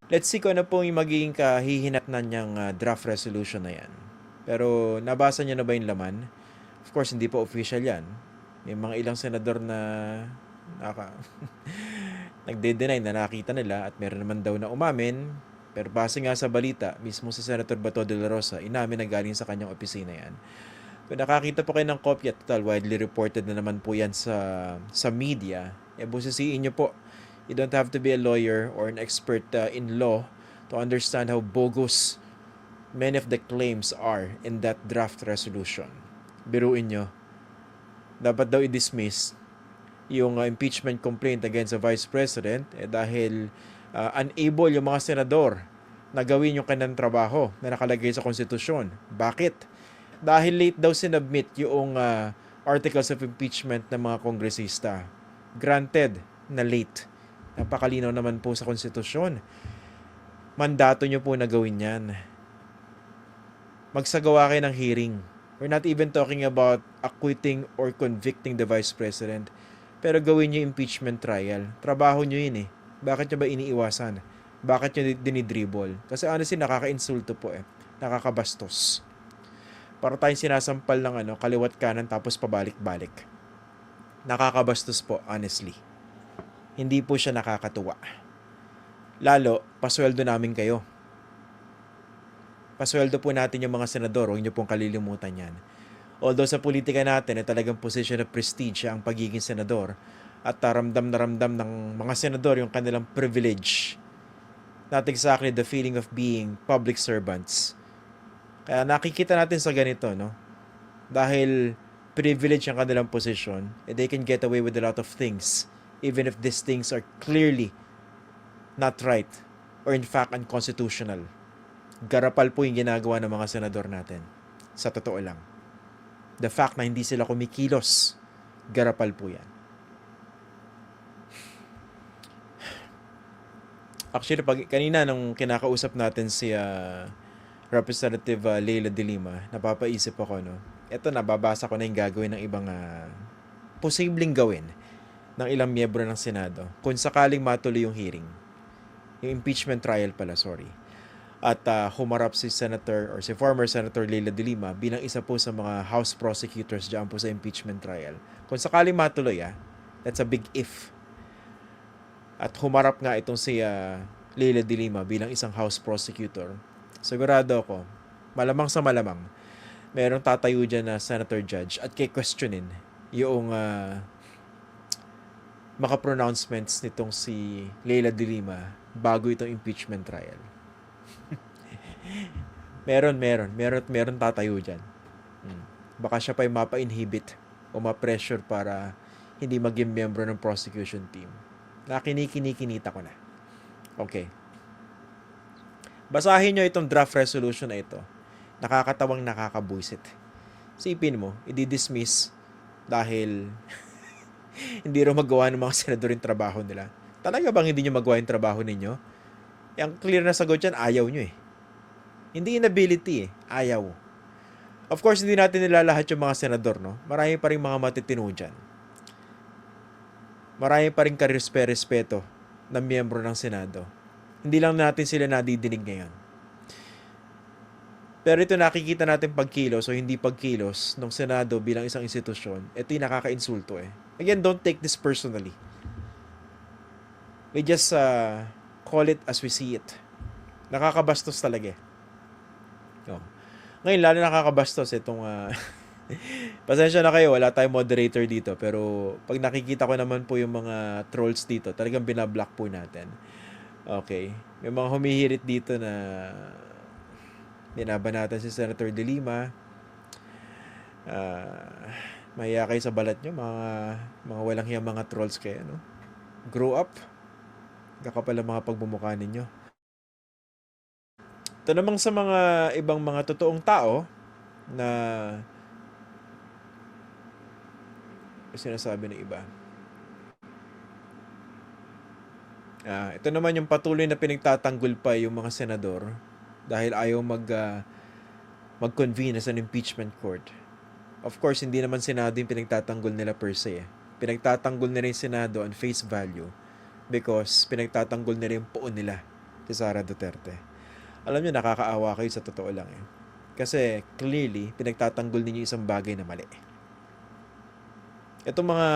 Let's see kung ano po yung magiging kahihinatnan niyang draft resolution na yan. Pero nabasa niyo na ba yung laman? Of course, hindi pa official yan. May mga ilang senador na nagde-deny na nakita nila at meron naman daw na umamin. Pero base nga sa balita, mismo si Senator Bato de la Rosa, inamin na galing sa kanyang opisina yan. Kung nakakita po kayo ng kopya, total, widely reported na naman po yan sa media, busisiin nyo po. You don't have to be a lawyer or an expert in law to understand how bogus many of the claims are in that draft resolution. Biruin nyo, dapat daw i-dismiss yung impeachment complaint against the Vice President dahil unable yung mga senador na gawin yung kanilang trabaho na nakalagay sa konstitusyon. Bakit? Dahil late daw sinubmit yung articles of impeachment ng mga kongresista. Granted na late. Napakalinaw naman po sa konstitusyon. Mandato nyo po na gawin yan. Magsagawa kayo ng hearing. We're not even talking about acquitting or convicting the Vice President. Pero gawin nyo impeachment trial. Trabaho nyo yun eh. Bakit nyo ba iniiwasan? Bakit nyo dinidribble? Kasi honestly, nakaka-insulto po eh. Nakakabastos. Para tayong sinasampal ng kaliwat kanan tapos pabalik-balik. Nakakabastos po, honestly. Hindi po siya nakakatuwa. Lalo, pasweldo namin kayo. Pasweldo po natin yung mga senador, huwag niyo pong kalilimutan yan. Although sa politika natin, talagang position of prestige ang pagiging senador at ramdam na ramdam ng mga senador yung kanilang privilege. Not exactly the feeling of being public servants. Kaya nakikita natin sa ganito, no? Dahil privilege ang kanilang position, they can get away with a lot of things, even if these things are clearly not right or in fact unconstitutional. Garapal po yung ginagawa ng mga senador natin. Sa totoo lang. The fact na hindi sila kumikilos, garapal po yan. Actually, kanina nung kinakausap natin si Representative Leila de Lima, napapaisip ako, no? Ito, nababasa ko na yung gagawin ng ibang posibleng gawin ng ilang miyembro ng Senado kung sakaling matuloy yung hearing. Yung impeachment trial pala, sorry. At humarap si Senator or si former Senator Leila de Lima bilang isa po sa mga House prosecutors dyan po sa impeachment trial. Kung sakaling matuloy, that's a big if. At humarap nga itong si Leila de Lima bilang isang House prosecutor. Sigurado ako, malamang sa malamang, merong tatayo dyan na senator judge at questionin yung maka-pronouncements nitong si Leila de Lima bago itong impeachment trial. meron tatayo dyan. Baka siya pa yung mapa-inhibit o ma-pressure para hindi maging member ng prosecution team. Nakinikinita ko na. Okay. Basahin nyo itong draft resolution na ito. Nakakatawang nakakabuisit. Sipin mo, i-dismiss dahil hindi rin magawa ng mga senador yung trabaho nila. Talaga bang hindi nyo magawa yung trabaho ninyo? Ang clear na sagot dyan, ayaw nyo eh. Hindi inability eh, ayaw. Of course, hindi natin nilalahat yung mga senador, no? Marami pa rin mga matitino dyan. Marami pa rin karespeto ng miyembro ng Senado. Hindi lang natin sila nadidinig ngayon. Pero ito nakikita natin pagkilos o hindi pagkilos ng Senado bilang isang institusyon. Ito yung nakaka-insulto eh. Again, don't take this personally. We just call it as we see it. Nakakabastos talaga eh. Oh. Ngayon, lalo nakakabastos itong pasensya na kayo, wala tayong moderator dito. Pero pag nakikita ko naman po yung mga trolls dito, talagang binablock po natin. Okay. May mga humihirit dito na binabanatan si Senator de Lima. Mahiya kayo sa balat nyo, mga walang hiyang mga trolls kayo, no? Grow up. Kakapal ang mga pagbumukha ninyo. Ito namang sa mga ibang mga totoong tao na sinasabi ng iba. Ito naman yung patuloy na pinagtatanggol pa yung mga senador dahil ayaw mag-convene as an impeachment court. Of course, hindi naman Senado yung pinagtatanggol nila per se. Pinagtatanggol nila yung Senado on face value because pinagtatanggol nila yung poon nila si Sara Duterte. Alam niyo, nakakaawa kayo sa totoo lang eh. Kasi clearly, pinagtatanggol ninyo isang bagay na mali. Itong mga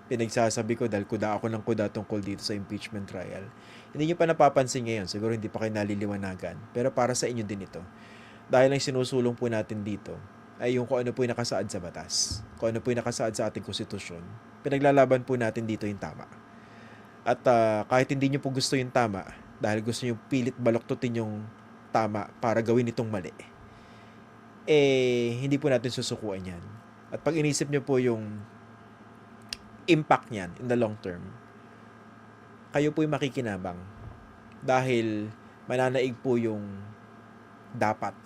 pinagsasabi ko dahil kuda ako ng kuda tungkol dito sa impeachment trial, hindi nyo pa napapansin ngayon. Siguro hindi pa kayo naliliwanagan. Pero para sa inyo din ito. Dahil ang sinusulong po natin dito ay yung kung ano po yung nakasaad sa batas. Kung ano po yung nakasaad sa ating konstitusyon. Pinaglalaban po natin dito yung tama. At kahit hindi nyo po gusto yung tama, dahil gusto nyo pilit baloktutin yung tama para gawin itong mali, hindi po natin susukuan yan. At pag inisip nyo po yung impact niyan in the long term, kayo po yung makikinabang dahil mananaig po yung dapat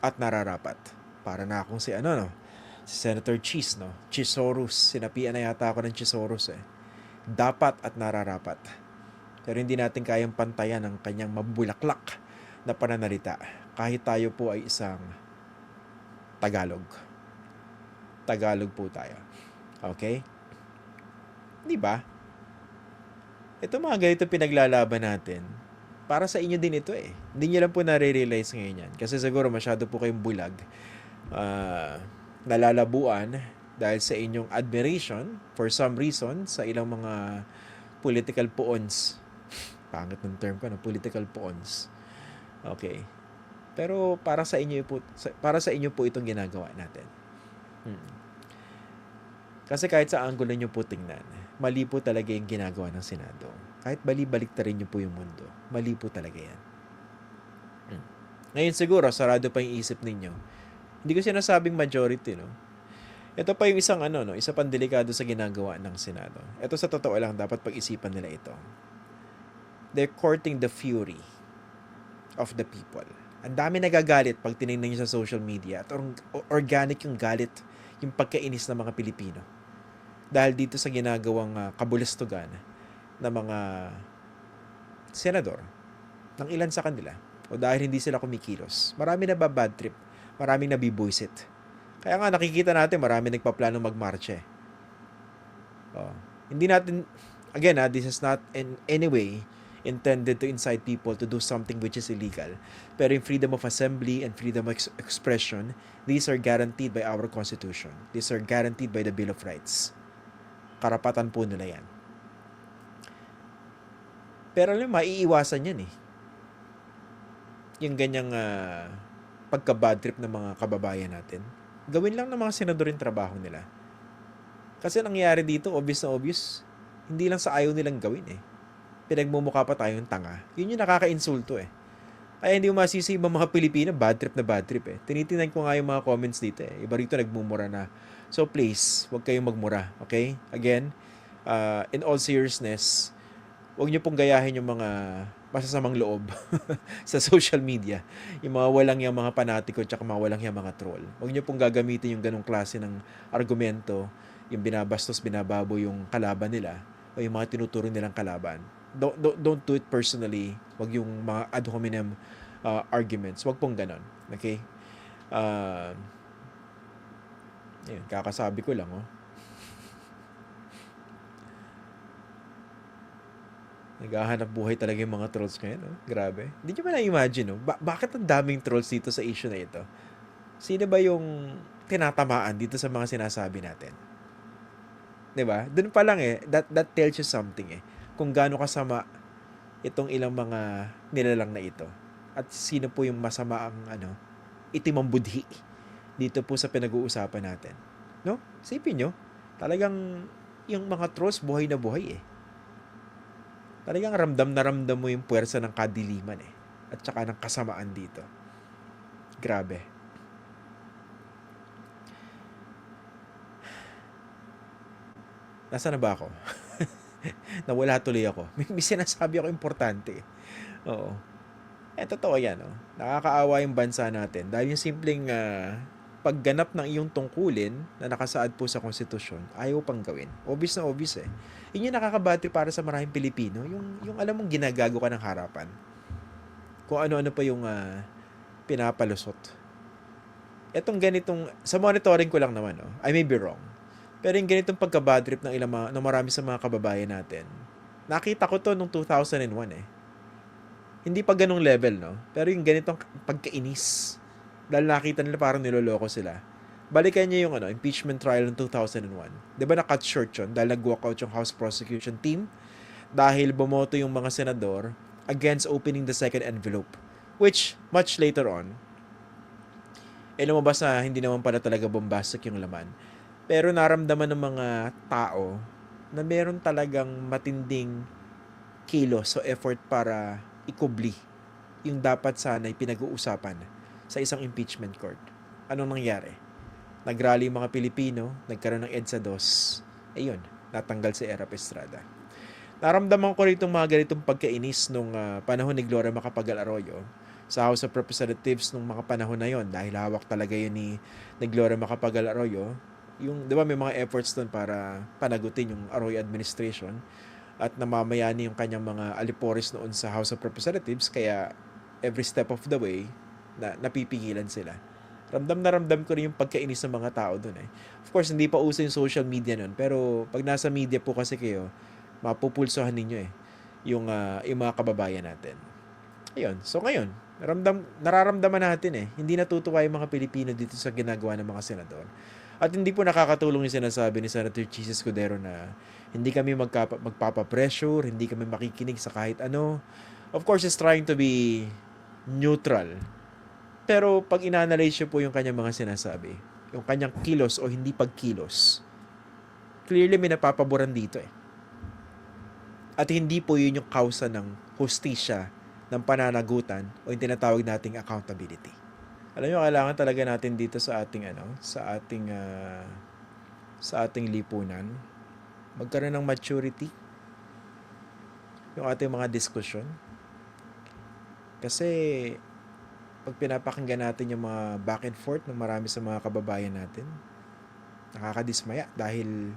at nararapat. Para na akong si Senator Cheese, Chisorus. Sinapian na yata ako ng Chisorus eh. Dapat at nararapat. Pero hindi natin kayang pantayan ang kanyang mabulaklak na pananalita kahit tayo po ay isang Tagalog. Tagalog po tayo. Okay? Di ba? Ito mga ganito pinaglalaban natin. Para sa inyo din ito eh. Hindi nyo lang po nare-realize ngayon yan. Kasi siguro masyado po kayong bulag. Nalalabuan dahil sa inyong admiration for some reason sa ilang mga political poons. Pangit ng term ko, political poons. Okay. Pero para sa inyo po itong ginagawa natin. Kasi kahit sa angulo nyo po tingnan, mali po talaga yung ginagawa ng Senado. Kahit balik-tarin nyo po yung mundo, mali po talaga yan. Ngayon siguro, sarado pa yung isip ninyo. Hindi ko sinasabing majority, no? Ito pa yung isang isa pang delikado sa ginagawa ng Senado. Ito sa totoo lang, dapat pag-isipan nila ito. They're courting the fury of the people. Ang dami nagagalit pag tinignan nyo sa social media at organic yung galit, yung pagkainis ng mga Pilipino. Dahil dito sa ginagawang kabulastugan ng mga senador, ng ilan sa kanila, o dahil hindi sila kumikilos. Marami na bad trip, maraming nabibuisit. Kaya nga nakikita natin marami nagpaplano magmarche. Hindi natin, again this is not in any way intended to incite people to do something which is illegal. Pero yung freedom of assembly and freedom of expression, these are guaranteed by our Constitution. These are guaranteed by the Bill of Rights. Karapatan po nila yan. Pero alam, maiiwasan yan eh. Yung ganyang pagka-bad trip ng mga kababayan natin. Gawin lang ng mga senador yung trabaho nila. Kasi nangyayari dito, obvious na obvious, hindi lang sa ayaw nilang gawin eh. Pinagmumukha pa tayong tanga. Yun yung nakaka-insulto eh. Kaya hindi mo masisi yung mga Pilipino, bad trip eh. Tinitingnan ko nga yung mga comments dito eh. Iba rito nagmumura na. So please, huwag kayong magmura. Okay? Again, in all seriousness, huwag nyo pong gayahin yung mga masasamang loob sa social media. Yung mga walang yung mga panatiko tsaka mga walang yung mga troll. Huwag nyo pong gagamitin yung ganong klase ng argumento, yung binabastos, binababo yung kalaban nila o yung mga tinuturo nilang kalaban. Don't do it personally. Wag yung mga ad hominem arguments. Wag pong ganon. Okay? Ayun, kakasabi ko lang, Naghahanap buhay talaga yung mga trolls ngayon, Grabe. Hindi nyo ba na-imagine, bakit ang daming trolls dito sa issue na ito? Sino ba yung tinatamaan dito sa mga sinasabi natin? 'Di ba? Doon pa lang that tells you something kung gaano kasama itong ilang mga nilalang na ito. At sino po yung masama ang itim ang budhi dito po sa pinag-uusapan natin. No? Isipin nyo, talagang yung mga trolls buhay na buhay Talagang ramdam na ramdam mo yung puwersa ng kadiliman at saka ng kasamaan dito. Grabe. Nasaan na ba ako? Nawala tuloy ako. May sinasabi ako importante. Oo. Totoo yan. Nakakaawa yung bansa natin. Dahil yung simpleng pagganap ng iyong tungkulin na nakasaad po sa konstitusyon, ayaw pang gawin. Obvious na obvious Yun yung nakakabati para sa maraming Pilipino. Yung alam mong ginagago ka ng harapan. Kung ano-ano pa yung pinapalusot. Etong ganitong, sa monitoring ko lang naman, I may be wrong. Pero yung ganitong pagka-bad trip ng marami sa mga kababayan natin, nakita ko to nung 2001 Hindi pa ganong level, no? Pero yung ganitong pagkainis, dahil nakita nila parang niloloko sila. Balikan niyo yung impeachment trial ng 2001. 'Di ba na-cut short yun dahil nag-walkout yung House Prosecution Team dahil bumoto yung mga senador against opening the second envelope. Which, much later on, lumabas na hindi naman pala talaga bombastic yung laman. Pero naramdaman ng mga tao na meron talagang matinding kilos o effort para ikubli yung dapat sana'y pinag-uusapan sa isang impeachment court. Anong nangyari? Nagrally yung mga Pilipino, nagkaroon ng EDSA 2. Ayun, natanggal si Erap Estrada. Naramdaman ko rin itong mga ganitong pagkainis nung panahon ni Gloria Macapagal Arroyo sa House of Representatives nung mga panahon na yon, dahil hawak talaga yun ni Gloria Macapagal Arroyo. Yung, di ba, may mga efforts doon para panagutin yung Arroyo administration at namamayani yung kanyang mga alipores noon sa House of Representatives, kaya every step of the way napipigilan sila. Ramdam ko rin yung pagkainis ng mga tao doon eh. Of course, hindi pa uso yung social media noon, pero pag nasa media po kasi kayo, mapupulsohan ninyo yung mga kababayan natin. Ayun. So ngayon, nararamdaman natin hindi natutuwa yung mga Pilipino dito sa ginagawa ng mga senador. At hindi po nakakatulong yung sinasabi ni Senator Chis Escudero na hindi kami magpapapressure, hindi kami makikinig sa kahit ano. Of course, he's trying to be neutral. Pero pag ina-analyze po yung kanyang mga sinasabi, yung kanyang kilos o hindi pagkilos, clearly may napapaboran dito At hindi po yun yung kausa ng hustisya, ng pananagutan o yung tinatawag nating accountability. Alam nyo, kailangan talaga natin dito sa ating lipunan magkaroon ng maturity yung ating mga diskusyon. Kasi pag pinapakinggan natin yung mga back and forth ng marami sa mga kababayan natin, nakakadismaya dahil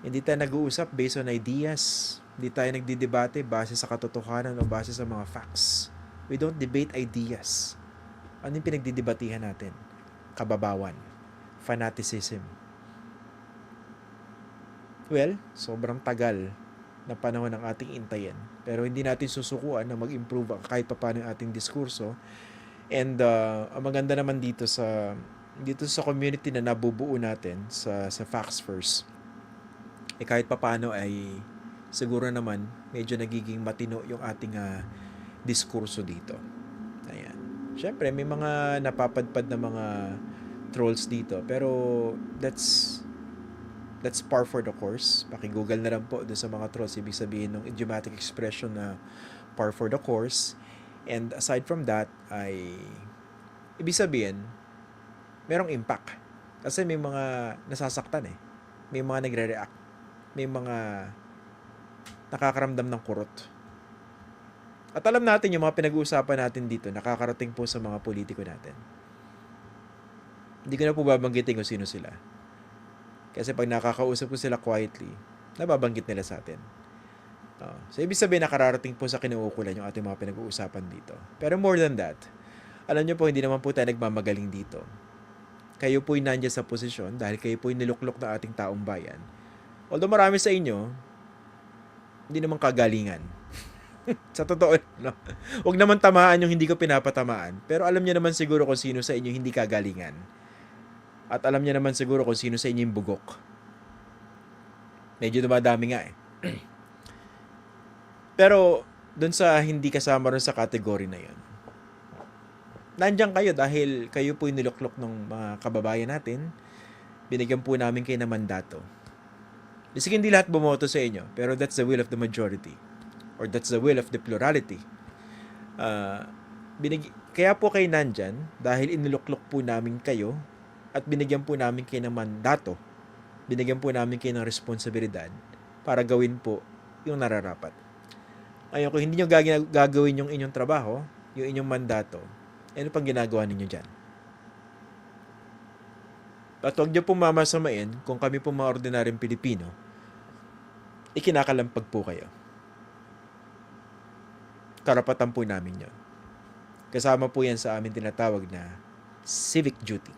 hindi tayo nag-uusap based on ideas. Hindi tayo nagdidebate base sa katotohanan o base sa mga facts. We don't debate ideas. Ano yung pinagdidebatihan natin? Kababawan. Fanaticism. Well, sobrang tagal na panahon ng ating intayin. Pero hindi natin susukuan na mag-improve kahit paano yung ating diskurso. And ang maganda naman dito sa community na nabubuo natin sa Facts First, kahit paano ay siguro naman medyo nagiging matino yung ating diskurso dito. Ayan. Siyempre, may mga napapadpad na mga trolls dito, pero that's par for the course. Paki-google na lang po doon sa mga trolls. Ibig sabihin ng idiomatic expression na par for the course. And aside from that, ay ibig sabihin, merong impact. Kasi may mga nasasaktan May mga nagre-react. May mga nakakaramdam ng kurot. At alam natin yung mga pinag-uusapan natin dito, nakakarating po sa mga politiko natin. Hindi ko na po babanggitin kung sino sila. Kasi pag nakakausap ko sila quietly, nababanggit nila sa atin. So, ibig sabihin nakararating po sa kinuukulan yung ating mga pinag-uusapan dito. Pero more than that, alam nyo po, hindi naman po tayo nagmamagaling dito. Kayo po'y nandiyan sa posisyon dahil kayo po'y niluklok ng ating taong bayan. Although marami sa inyo, hindi naman kagalingan. Sa totoo, no? Huwag naman tamaan yung hindi ko pinapatamaan. Pero alam niyo naman siguro kung sino sa inyo hindi kagalingan. At alam niyo naman siguro kung sino sa inyo yung bugok. Medyo dumadami nga Pero, dun sa hindi kasama rin sa category na yun, nandiyan kayo dahil kayo po yung niluklok ng mga kababayan natin. Binigyan po namin kayo ng mandato. Sige, hindi lahat bumoto sa inyo, pero that's the will of the majority. Or that's the will of the plurality. Kaya po kayo nandyan dahil iniluklok po namin kayo at binigyan po namin kayo ng mandato. Binigyan po namin kayo ng responsibilidad para gawin po yung nararapat. Ngayon, kung hindi nyo gagawin yung inyong trabaho, yung inyong mandato, ano pang ginagawa ninyo dyan? At huwag nyo pong mamasamain kung kami po mga ordinaryong Pilipino, ikinakalampag po kayo. Karapatan po namin yun. Kasama po yan sa amin tinatawag na civic duty.